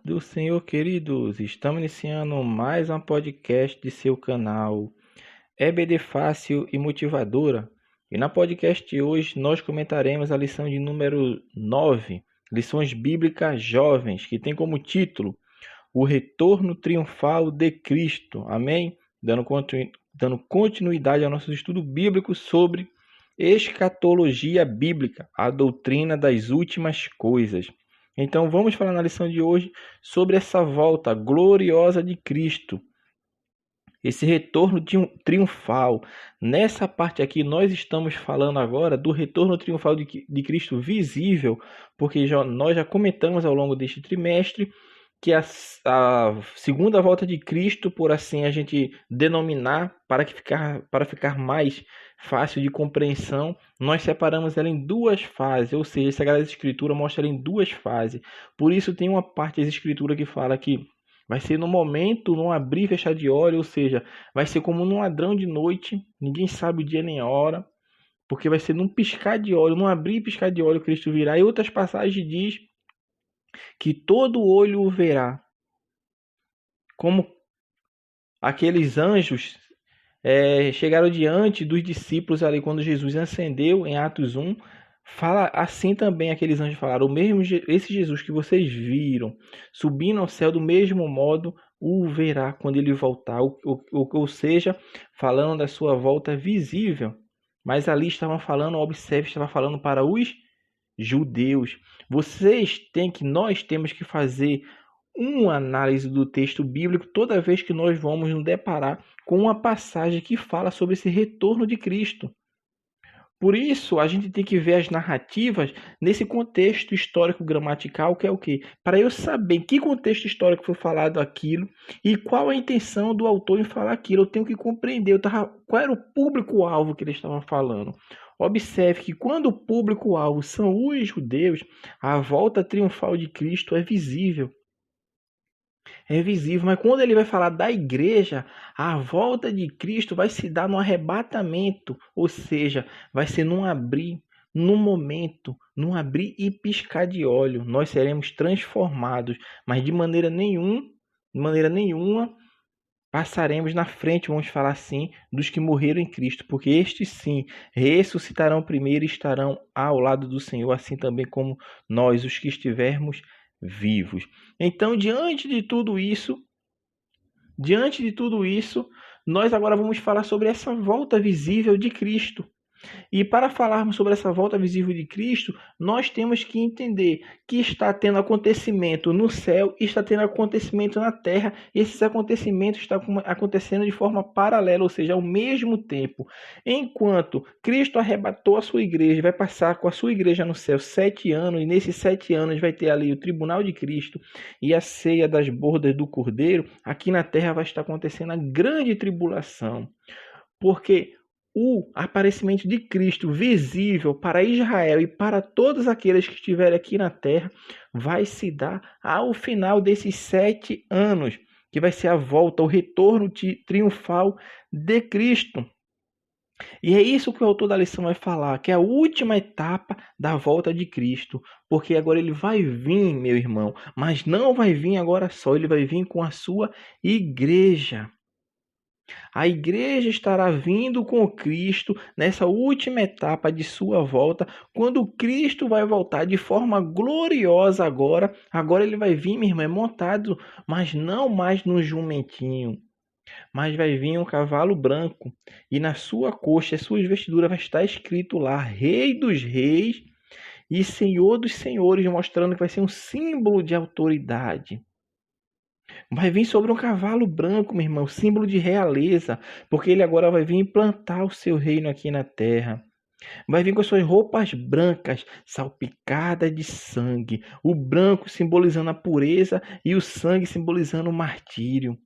Do Senhor, queridos, estamos iniciando mais um podcast de seu canal EBD Fácil e Motivadora. E na podcast de hoje nós comentaremos a lição de número 9, Lições Bíblicas Jovens, que tem como título O Retorno Triunfal de Cristo. Amém? Dando continuidade ao nosso estudo bíblico sobre escatologia bíblica, a doutrina das últimas coisas. Então vamos falar na lição de hoje sobre essa volta gloriosa de Cristo, esse retorno triunfal. Nessa parte aqui nós estamos falando agora do retorno triunfal de Cristo visível, porque nós já comentamos ao longo deste trimestre que a segunda volta de Cristo, por assim a gente denominar, para ficar mais fácil de compreensão, nós separamos ela em duas fases, ou seja, a Sagrada Escritura mostra ela em duas fases. Por isso tem uma parte da Escritura que fala que vai ser no momento, num abrir e fechar de olho, ou seja, vai ser como num ladrão de noite, ninguém sabe o dia nem a hora, porque vai ser num piscar de olho, num abrir e piscar de olho Cristo virá. E outras passagens diz que todo olho o verá, como aqueles anjos chegaram diante dos discípulos ali quando Jesus ascendeu em Atos 1. Fala assim também, aqueles anjos falaram, esse Jesus que vocês viram subindo ao céu, do mesmo modo o verá quando ele voltar, ou seja, falando da sua volta visível. Mas ali estavam falando, observe, estava falando para os judeus. Nós temos que fazer uma análise do texto bíblico toda vez que nós vamos nos deparar com uma passagem que fala sobre esse retorno de Cristo. Por isso, a gente tem que ver as narrativas nesse contexto histórico gramatical, que é o quê? Para eu saber em que contexto histórico foi falado aquilo e qual a intenção do autor em falar aquilo. Eu tenho que compreender qual era o público-alvo que ele estava falando. Observe que quando o público-alvo são os judeus, a volta triunfal de Cristo é visível. Mas quando ele vai falar da igreja, a volta de Cristo vai se dar no arrebatamento, ou seja, vai ser num abrir, num momento, num abrir e piscar de olho. Nós seremos transformados, mas de maneira nenhuma passaremos na frente, vamos falar assim, dos que morreram em Cristo, porque estes sim ressuscitarão primeiro e estarão ao lado do Senhor, assim também como nós, os que estivermos vivos. Então, diante de tudo isso, nós agora vamos falar sobre essa volta visível de Cristo. E para falarmos sobre essa volta visível de Cristo, nós temos que entender que está tendo acontecimento no céu e está tendo acontecimento na terra. E esses acontecimentos estão acontecendo de forma paralela, ou seja, ao mesmo tempo. Enquanto Cristo arrebatou a sua igreja, vai passar com a sua igreja no céu 7 anos, e nesses 7 anos vai ter ali o tribunal de Cristo e a ceia das bordas do Cordeiro, aqui na terra vai estar acontecendo a grande tribulação. Porque o aparecimento de Cristo visível para Israel e para todos aqueles que estiverem aqui na terra vai se dar ao final desses 7 anos, que vai ser a volta, o retorno triunfal de Cristo. E é isso que o autor da lição vai falar, que é a última etapa da volta de Cristo, porque agora ele vai vir, meu irmão, mas não vai vir agora só, ele vai vir com a sua igreja. A igreja estará vindo com Cristo nessa última etapa de sua volta, quando Cristo vai voltar de forma gloriosa agora. Agora ele vai vir, minha irmã, montado, mas não mais num jumentinho, mas vai vir um cavalo branco. E na sua coxa, as suas vestiduras, vai estar escrito lá, Rei dos Reis e Senhor dos Senhores, mostrando que vai ser um símbolo de autoridade. Vai vir sobre um cavalo branco, meu irmão, símbolo de realeza, porque ele agora vai vir implantar o seu reino aqui na terra. Vai vir com as suas roupas brancas, salpicadas de sangue, o branco simbolizando a pureza e o sangue simbolizando o martírio.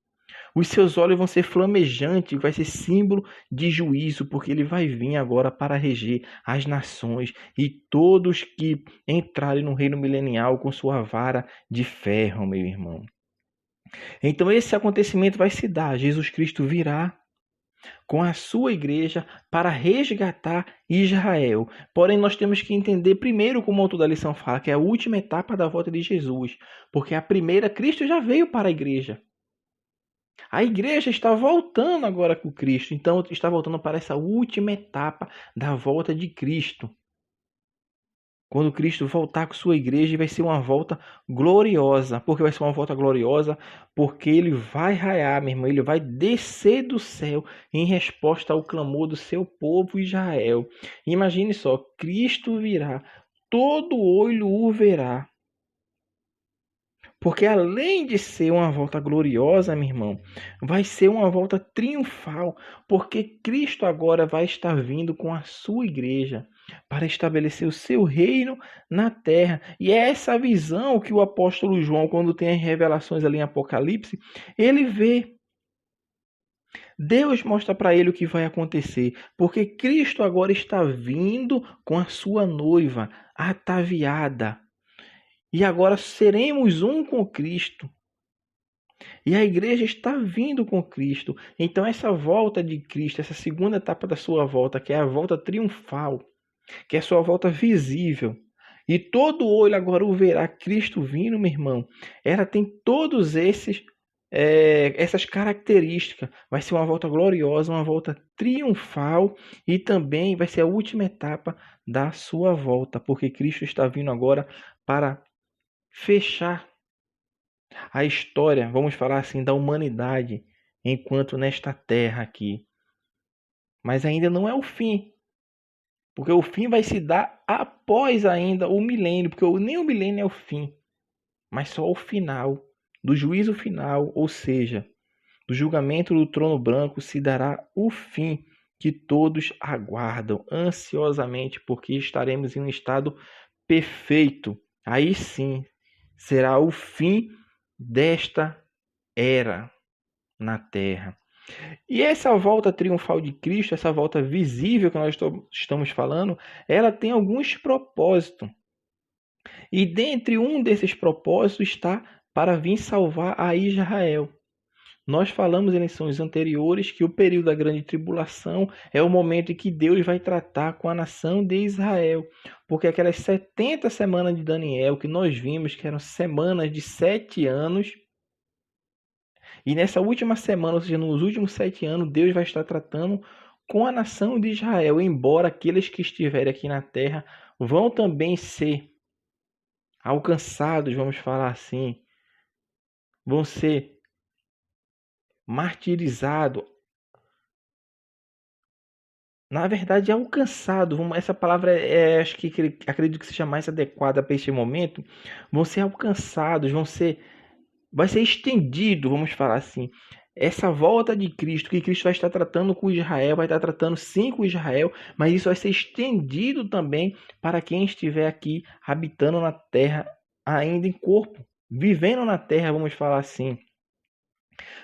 Os seus olhos vão ser flamejantes, vai ser símbolo de juízo, porque ele vai vir agora para reger as nações e todos que entrarem no reino milenial com sua vara de ferro, meu irmão. Então esse acontecimento vai se dar, Jesus Cristo virá com a sua igreja para resgatar Israel. Porém, nós temos que entender primeiro, como o autor da lição fala, que é a última etapa da volta de Jesus. Porque a primeira, Cristo já veio para a igreja. A igreja está voltando agora com Cristo. Então, está voltando para essa última etapa da volta de Cristo. Quando Cristo voltar com sua igreja, vai ser uma volta gloriosa. Por que vai ser uma volta gloriosa? Porque ele vai raiar, meu irmão. Ele vai descer do céu em resposta ao clamor do seu povo Israel. Imagine só, Cristo virá, todo olho o verá. Porque além de ser uma volta gloriosa, meu irmão, vai ser uma volta triunfal. Porque Cristo agora vai estar vindo com a sua igreja para estabelecer o seu reino na terra. E é essa visão que o apóstolo João, quando tem as revelações ali em Apocalipse, ele vê. Deus mostra para ele o que vai acontecer, porque Cristo agora está vindo com a sua noiva ataviada. E agora seremos um com Cristo. E a igreja está vindo com Cristo. Então essa volta de Cristo, essa segunda etapa da sua volta, que é a volta triunfal, que é a sua volta visível, e todo olho agora o verá Cristo vindo, meu irmão. Ela tem todos essas características. Vai ser uma volta gloriosa, uma volta triunfal, e também vai ser a última etapa da sua volta, porque Cristo está vindo agora para fechar a história, vamos falar assim, da humanidade enquanto nesta terra aqui. Mas ainda não é o fim, porque o fim vai se dar após ainda o milênio, porque nem o milênio é o fim, mas só o final, do juízo final, ou seja, do julgamento do trono branco se dará o fim que todos aguardam ansiosamente, porque estaremos em um estado perfeito. Aí sim, será o fim desta era na terra. E essa volta triunfal de Cristo, essa volta visível que nós estamos falando, ela tem alguns propósitos. E dentre um desses propósitos está para vir salvar a Israel. Nós falamos em lições anteriores que o período da grande tribulação é o momento em que Deus vai tratar com a nação de Israel. Porque aquelas 70 semanas de Daniel que nós vimos, que eram semanas de 7 anos, e nessa última semana, ou seja, nos últimos 7 anos, Deus vai estar tratando com a nação de Israel, embora aqueles que estiverem aqui na terra vão também ser alcançados, vamos falar assim, vão ser martirizados. Na verdade, alcançado, essa palavra acho que acredito que seja mais adequada para este momento, vão ser alcançados, vai ser estendido, vamos falar assim, essa volta de Cristo, que Cristo vai estar tratando com Israel, vai estar tratando sim com Israel, mas isso vai ser estendido também para quem estiver aqui habitando na terra, ainda em corpo, vivendo na terra, vamos falar assim.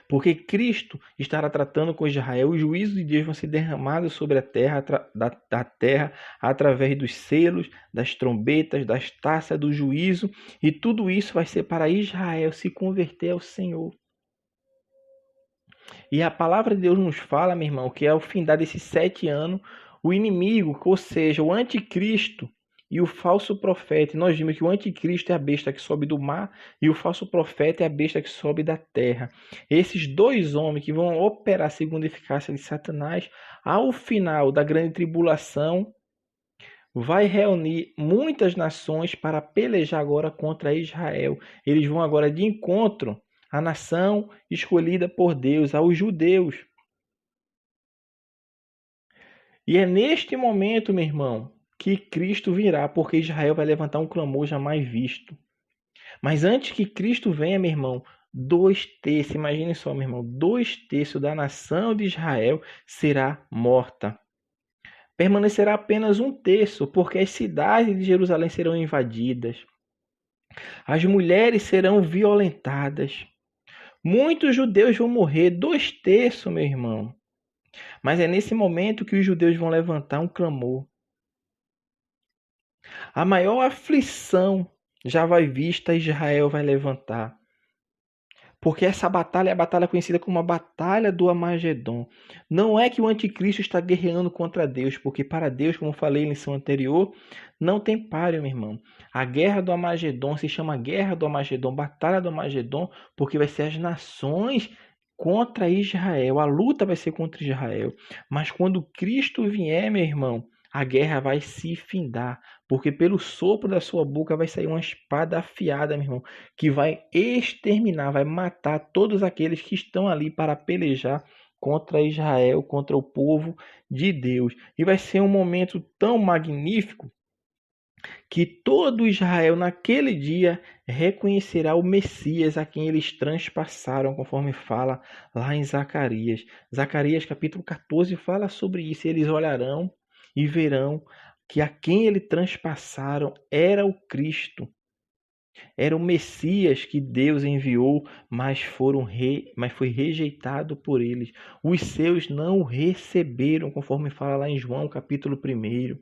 Porque Cristo estará tratando com Israel, os juízos de Deus vão ser derramados sobre a terra, da terra, através dos selos, das trombetas, das taças do juízo, e tudo isso vai ser para Israel se converter ao Senhor. E a palavra de Deus nos fala, meu irmão, que ao findar desses 7 anos, o inimigo, ou seja, o anticristo, e o falso profeta. E nós vimos que o anticristo é a besta que sobe do mar e o falso profeta é a besta que sobe da terra. Esses dois homens que vão operar segundo a eficácia de Satanás, ao final da grande tribulação, vai reunir muitas nações para pelejar agora contra Israel. Eles vão agora de encontro à nação escolhida por Deus, aos judeus. E é neste momento, meu irmão, que Cristo virá, porque Israel vai levantar um clamor jamais visto. Mas antes que Cristo venha, meu irmão, 2/3, imagine só, meu irmão, 2/3 da nação de Israel será morta. Permanecerá apenas 1/3, porque as cidades de Jerusalém serão invadidas. As mulheres serão violentadas. Muitos judeus vão morrer, 2/3, meu irmão. Mas é nesse momento que os judeus vão levantar um clamor. A maior aflição já vai vista, Israel vai levantar. Porque essa batalha é a batalha conhecida como a Batalha do Armagedon. Não é que o anticristo está guerreando contra Deus, porque para Deus, como eu falei em lição anterior, não tem páreo, meu irmão. A Guerra do Armagedon se chama Guerra do Armagedon, Batalha do Armagedon, porque vai ser as nações contra Israel. A luta vai ser contra Israel. Mas quando Cristo vier, meu irmão, a guerra vai se findar, porque pelo sopro da sua boca vai sair uma espada afiada, meu irmão, que vai exterminar, vai matar todos aqueles que estão ali para pelejar contra Israel, contra o povo de Deus. E vai ser um momento tão magnífico que todo Israel naquele dia reconhecerá o Messias a quem eles transpassaram, conforme fala lá em Zacarias. Zacarias capítulo 14 fala sobre isso. Eles olharão e verão que a quem eles transpassaram era o Cristo. Era o Messias que Deus enviou, mas foi rejeitado por eles. Os seus não o receberam, conforme fala lá em João capítulo 1.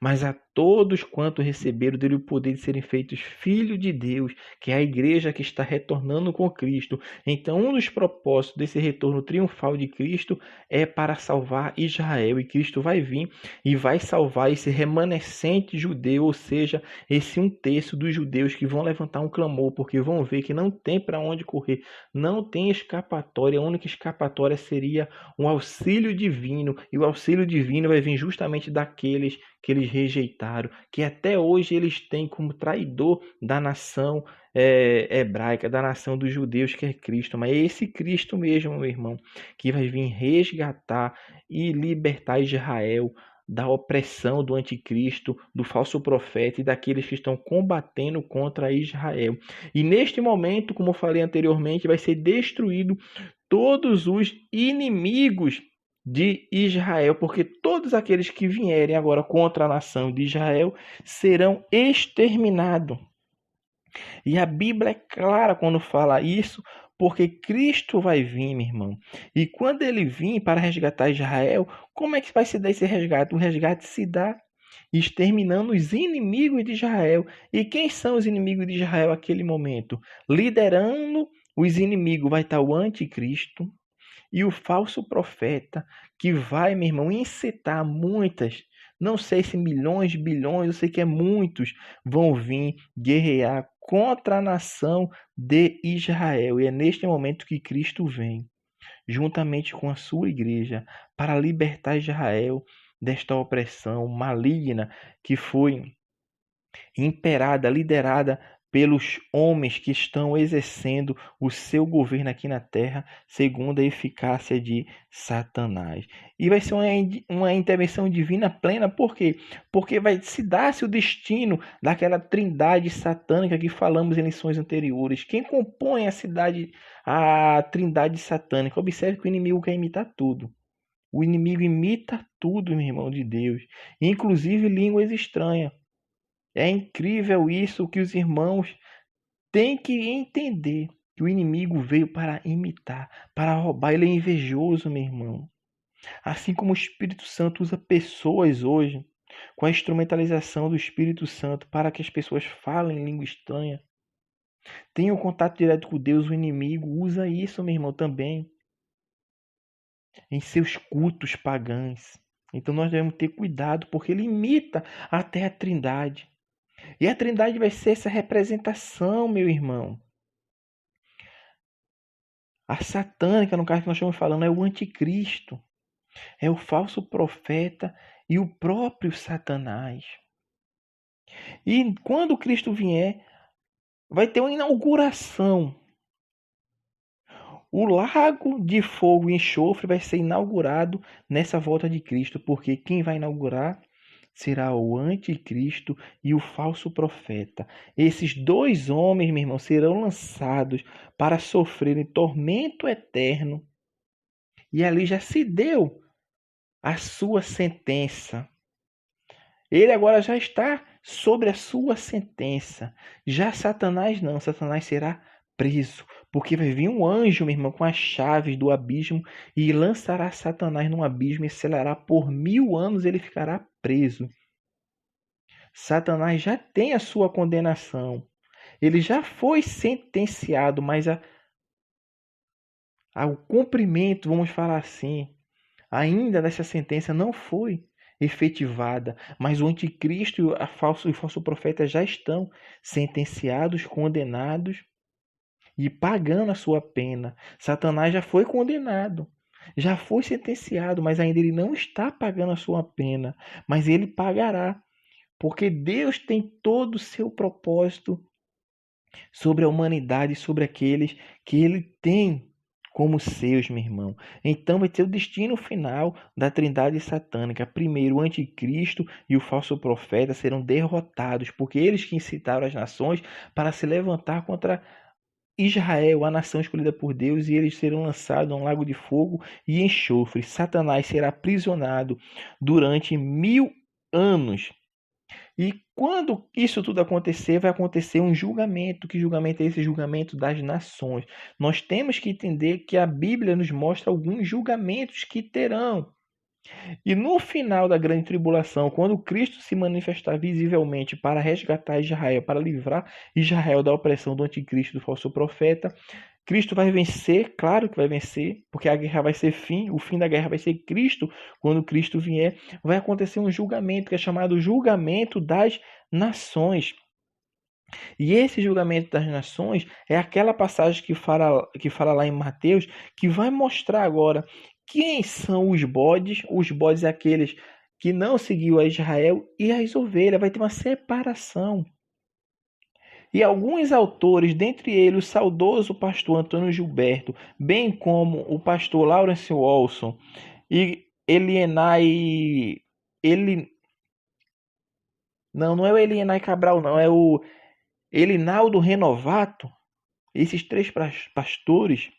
Mas a todos quanto receberam dele o poder de serem feitos filhos de Deus, que é a igreja que está retornando com Cristo. Então, um dos propósitos desse retorno triunfal de Cristo é para salvar Israel. E Cristo vai vir e vai salvar esse remanescente judeu, ou seja, esse 1/3 dos judeus que vão levantar um clamor, porque vão ver que não tem para onde correr, não tem escapatória. A única escapatória seria um auxílio divino, e o auxílio divino vai vir justamente daqueles que eles rejeitaram, que até hoje eles têm como traidor da nação hebraica, da nação dos judeus, que é Cristo. Mas é esse Cristo mesmo, meu irmão, que vai vir resgatar e libertar Israel da opressão do anticristo, do falso profeta e daqueles que estão combatendo contra Israel. E neste momento, como eu falei anteriormente, vai ser destruído todos os inimigos de Israel, porque todos aqueles que vierem agora contra a nação de Israel serão exterminados. E a Bíblia é clara quando fala isso, porque Cristo vai vir, meu irmão. E quando ele vir para resgatar Israel, como é que vai se dar esse resgate? O resgate se dá exterminando os inimigos de Israel. E quem são os inimigos de Israel naquele momento? Liderando os inimigos vai estar o anticristo e o falso profeta, que vai, meu irmão, incitar muitas, não sei se milhões, bilhões, eu sei que muitos vão vir guerrear contra a nação de Israel. E é neste momento que Cristo vem, juntamente com a sua igreja, para libertar Israel desta opressão maligna que foi imperada, liderada pelos homens que estão exercendo o seu governo aqui na terra, segundo a eficácia de Satanás. E vai ser uma intervenção divina plena, por quê? Porque vai se dar-se o destino daquela trindade satânica que falamos em lições anteriores. Quem compõe a trindade satânica? Observe que o inimigo quer imitar tudo. O inimigo imita tudo, meu irmão de Deus, inclusive línguas estranhas. É incrível isso que os irmãos têm que entender, que o inimigo veio para imitar, para roubar. Ele é invejoso, meu irmão. Assim como o Espírito Santo usa pessoas hoje, com a instrumentalização do Espírito Santo, para que as pessoas falem língua estranha, tenham contato direto com Deus, o inimigo usa isso, meu irmão, também, em seus cultos pagãos. Então nós devemos ter cuidado, porque ele imita até a trindade. E a trindade vai ser essa representação, meu irmão. A satânica, no caso que nós estamos falando, é o anticristo. É o falso profeta e o próprio Satanás. E quando Cristo vier, vai ter uma inauguração. O lago de fogo e enxofre vai ser inaugurado nessa volta de Cristo, porque quem vai inaugurar será o anticristo e o falso profeta. Esses dois homens, meu irmão, serão lançados para sofrerem tormento eterno. E ali já se deu a sua sentença. Ele agora já está sobre a sua sentença. Já Satanás não. Satanás será preso, porque vai vir um anjo, meu irmão, com as chaves do abismo e lançará Satanás no abismo e selará por 1000 anos, ele ficará preso. Satanás já tem a sua condenação. Ele já foi sentenciado, mas O cumprimento, vamos falar assim, ainda dessa sentença não foi efetivada, mas o anticristo e o falso profeta já estão sentenciados, condenados e pagando a sua pena. Satanás já foi condenado, já foi sentenciado, mas ainda ele não está pagando a sua pena, mas ele pagará, porque Deus tem todo o seu propósito sobre a humanidade, sobre aqueles que ele tem como seus, meu irmão. Então vai ter o destino final da trindade satânica. Primeiro, o anticristo e o falso profeta serão derrotados, porque eles que incitaram as nações para se levantar contra Israel, a nação escolhida por Deus, e eles serão lançados a um lago de fogo e enxofre. Satanás será aprisionado durante 1000 anos. E quando isso tudo acontecer, vai acontecer um julgamento. Que julgamento é esse? Julgamento das nações. Nós temos que entender que a Bíblia nos mostra alguns julgamentos que terão. E no final da grande tribulação, quando Cristo se manifestar visivelmente para resgatar Israel, para livrar Israel da opressão do anticristo, do falso profeta, Cristo vai vencer, claro que vai vencer, porque a guerra vai ser fim, o fim da guerra vai ser Cristo. Quando Cristo vier, vai acontecer um julgamento que é chamado julgamento das nações. E esse julgamento das nações é aquela passagem que fala lá em Mateus, que vai mostrar agora quem são os bodes. Os bodes é aqueles que não seguiu a Israel, e as ovelhas. Vai ter uma separação. E alguns autores, dentre eles o saudoso pastor Antônio Gilberto, bem como o pastor Lawrence Olson e Elienay... Não é o Elienay Cabral, não. É o Elinaldo Renovato. Esses três pastores,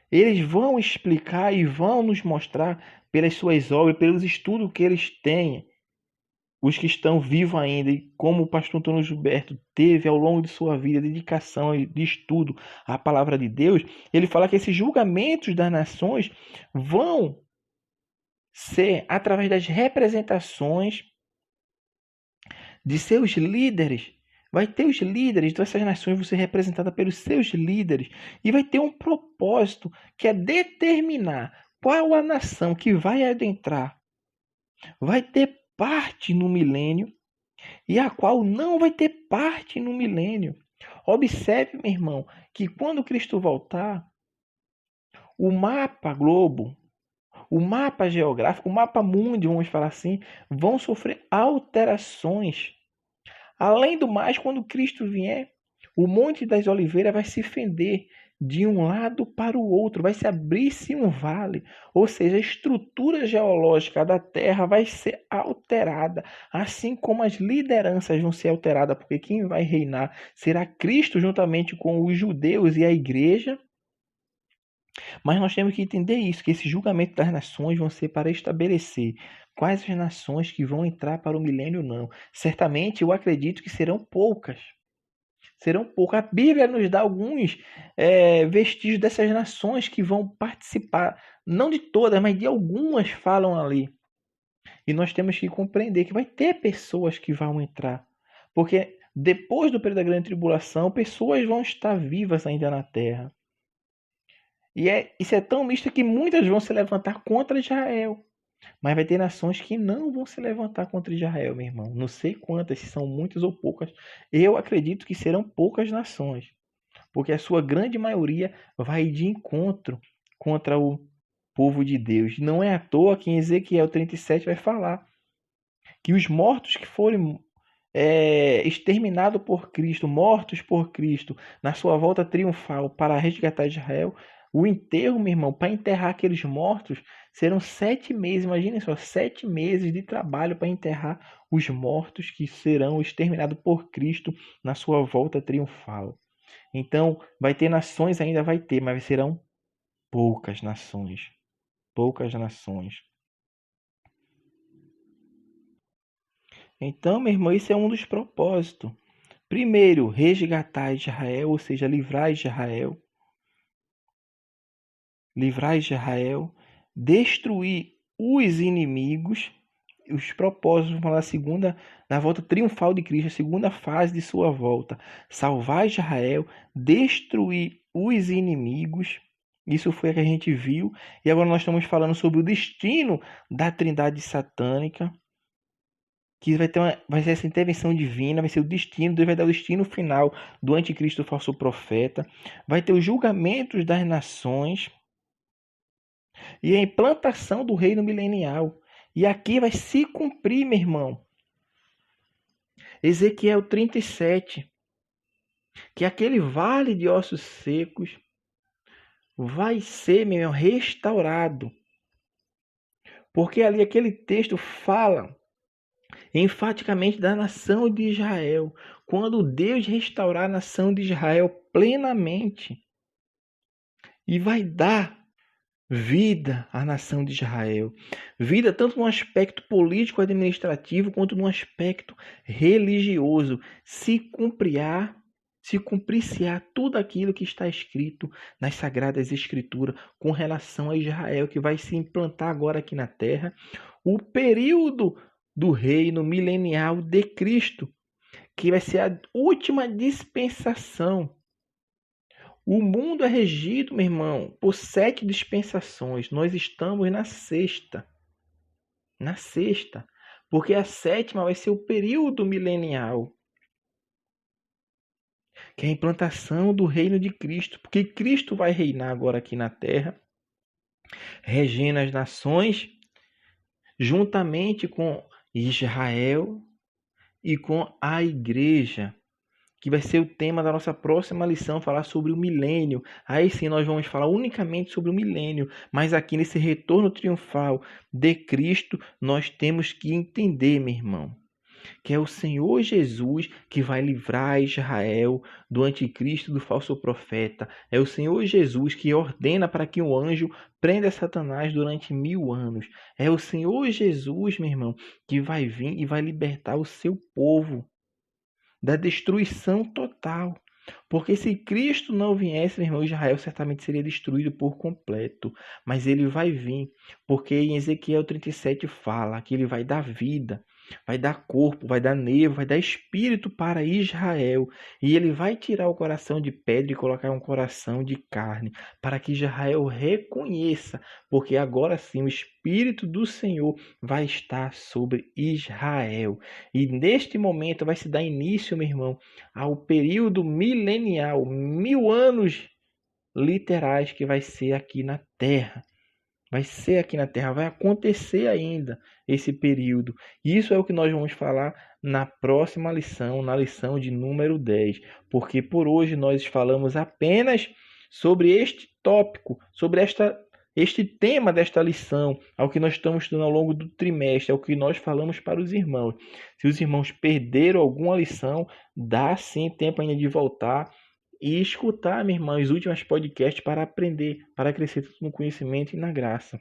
eles vão explicar e vão nos mostrar pelas suas obras, pelos estudos que eles têm, os que estão vivos ainda, e como o pastor Antônio Gilberto teve ao longo de sua vida dedicação e de estudo à palavra de Deus. Ele fala que esses julgamentos das nações vão ser através das representações de seus líderes. Vai ter os líderes, então essas nações vão ser representadas pelos seus líderes, e vai ter um propósito que é determinar qual a nação que vai adentrar vai ter parte no milênio e a qual não vai ter parte no milênio. Observe, meu irmão, que quando Cristo voltar, o mapa globo, o mapa geográfico, o mapa mundi, vamos falar assim, vão sofrer alterações. Além do mais, quando Cristo vier, o Monte das Oliveiras vai se fender de um lado para o outro, vai se abrir-se um vale, ou seja, a estrutura geológica da Terra vai ser alterada, assim como as lideranças vão ser alteradas, porque quem vai reinar será Cristo juntamente com os judeus e a igreja. Mas nós temos que entender isso, que esse julgamento das nações vão ser para estabelecer quais as nações que vão entrar para o milênio não. Certamente eu acredito que serão poucas. Serão poucas. A Bíblia nos dá alguns vestígios dessas nações que vão participar. Não de todas, mas de algumas falam ali. E nós temos que compreender que vai ter pessoas que vão entrar. Porque depois do período da grande tribulação, pessoas vão estar vivas ainda na terra. E isso é tão misto que muitas vão se levantar contra Israel. Mas vai ter nações que não vão se levantar contra Israel, meu irmão. Não sei quantas, se são muitas ou poucas. Eu acredito que serão poucas nações. Porque a sua grande maioria vai de encontro contra o povo de Deus. Não é à toa que em Ezequiel 37 vai falar que os mortos que forem exterminados por Cristo, mortos por Cristo, na sua volta triunfal para resgatar Israel, o enterro, meu irmão, para enterrar aqueles mortos, serão 7 meses. Imaginem só, 7 meses de trabalho para enterrar os mortos que serão exterminados por Cristo na sua volta triunfal. Então, vai ter nações, ainda vai ter, mas serão poucas nações. Poucas nações. Então, meu irmão, esse é um dos propósitos. Primeiro, resgatar Israel, ou seja, livrar Israel. Livrar Israel, destruir os inimigos os propósitos, vamos falar da volta triunfal de Cristo, a segunda fase de sua volta. Salvar Israel, destruir os inimigos. Isso foi o que a gente viu. E agora nós estamos falando sobre o destino da trindade satânica, que vai ser essa intervenção divina, vai ser o destino, Deus vai dar o destino final do anticristo falso profeta, vai ter os julgamentos das nações e a implantação do reino milenial. E aqui vai se cumprir, meu irmão, Ezequiel 37, que aquele vale de ossos secos vai ser, meu irmão, restaurado. Porque ali aquele texto fala enfaticamente da nação de Israel. Quando Deus restaurar a nação de Israel plenamente e vai dar vida à nação de Israel. Vida tanto no aspecto político administrativo quanto no aspecto religioso. Se cumprir-se-á tudo aquilo que está escrito nas Sagradas Escrituras com relação a Israel, que vai se implantar agora aqui na terra. O período do reino milenial de Cristo, que vai ser a última dispensação. O mundo é regido, meu irmão, por 7 dispensações. Nós estamos na sexta. Na sexta. Porque a 7ª vai ser o período milenial, que é a implantação do reino de Cristo. Porque Cristo vai reinar agora aqui na terra, regendo as nações, juntamente com Israel e com a igreja, que vai ser o tema da nossa próxima lição, falar sobre o milênio. Aí sim nós vamos falar unicamente sobre o milênio, mas aqui nesse retorno triunfal de Cristo, nós temos que entender, meu irmão, que é o Senhor Jesus que vai livrar Israel do anticristo, do falso profeta. É o Senhor Jesus que ordena para que o anjo prenda Satanás durante 1000 anos. É o Senhor Jesus, meu irmão, que vai vir e vai libertar o seu povo da destruição total. Porque se Cristo não viesse, meu irmão, Israel certamente seria destruído por completo. Mas ele vai vir, porque em Ezequiel 37 fala que ele vai dar vida, vai dar corpo, vai dar nervo, vai dar espírito para Israel. E ele vai tirar o coração de pedra e colocar um coração de carne, para que Israel reconheça, porque agora sim o Espírito do Senhor vai estar sobre Israel. E neste momento vai se dar início, meu irmão, ao período milenial, 1000 anos literais que vai ser aqui na Terra. Vai ser aqui na Terra, vai acontecer ainda esse período. Isso é o que nós vamos falar na próxima lição, na lição de número 10. Porque por hoje nós falamos apenas sobre este tópico, sobre este tema desta lição, ao que nós estamos estudando ao longo do trimestre, ao que nós falamos para os irmãos. Se os irmãos perderam alguma lição, dá sim tempo ainda de voltar e escutar, minha irmã, os últimos podcasts para aprender, para crescer no conhecimento e na graça.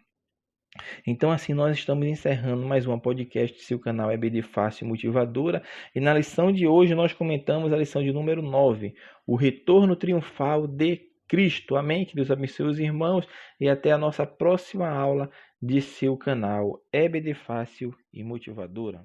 Então, assim, nós estamos encerrando mais um podcast do seu canal EBD Fácil Motivadora. E na lição de hoje nós comentamos a lição de número 9, o retorno triunfal de Cristo. Amém? Que Deus abençoe os irmãos e até a nossa próxima aula de seu canal EBD Fácil e Motivadora.